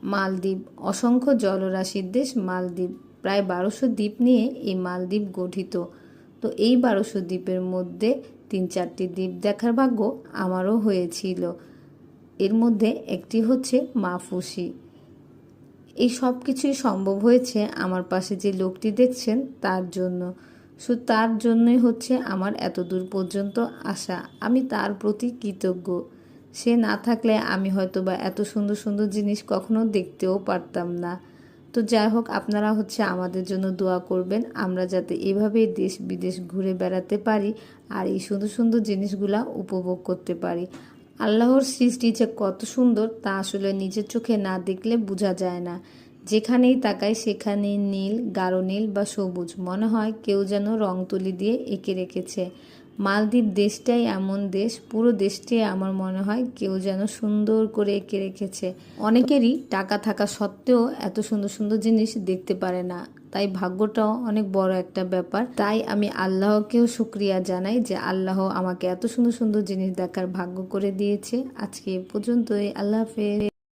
মালদ্বীপ অসংখ্য জলরাশির দেশ মালদ্বীপ। প্রায় 1200 দ্বীপ নিয়ে এই মালদ্বীপ গঠিত। তো এই 1200 দ্বীপের মধ্যে 3-4টি দ্বীপ দেখার ভাগ্য আমারও হয়েছিল। এর মধ্যে একটি হচ্ছে মাফুসি। এই সব কিছুই সম্ভব হয়েছে আমার পাশে যে লোকটি দেখছেন তার জন্য। শুধু তার জন্যই হচ্ছে আমার এত দূর পর্যন্ত আসা। আমি তার প্রতি কৃতজ্ঞ। সে না থাকলে আমি হয়তো বা এত সুন্দর সুন্দর জিনিস কখনো দেখতেও পারতাম না। তো যাই হোক, আপনারা হচ্ছে আমাদের জন্য দোয়া করবেন, আমরা যাতে এভাবেই দেশ বিদেশ ঘুরে বেড়াতে পারি আর এই সুন্দর সুন্দর জিনিসগুলা উপভোগ করতে পারি। আল্লাহর সৃষ্টি যে কত সুন্দর তা আসলে নিজের চোখে না দেখলে বোঝা যায় না। যেখানেই তাকাই সেখানেই নীল, গাঢ় নীল বা সবুজ, মনে হয় কেউ যেন রং তুলি দিয়ে এঁকে রেখেছে। মালদ্বীপ দেশটাই এমন দেশ, পুরো দেশটাই আমার মনে হয় কেউ যেন সুন্দর করে এঁকে রেখেছে। অনেকেরই টাকা থাকা সত্ত্বেও এত সুন্দর সুন্দর জিনিস দেখতে পারে না, তাই ভাগ্যটাও অনেক বড় একটা ব্যাপার। তাই আমি আল্লাহকেও শুকরিয়া জানাই যে আল্লাহ আমাকে এত সুন্দর সুন্দর জিনিস দেখার ভাগ্য করে দিয়েছে। আজকে এ পর্যন্তই। আল্লাহ হাফেজ।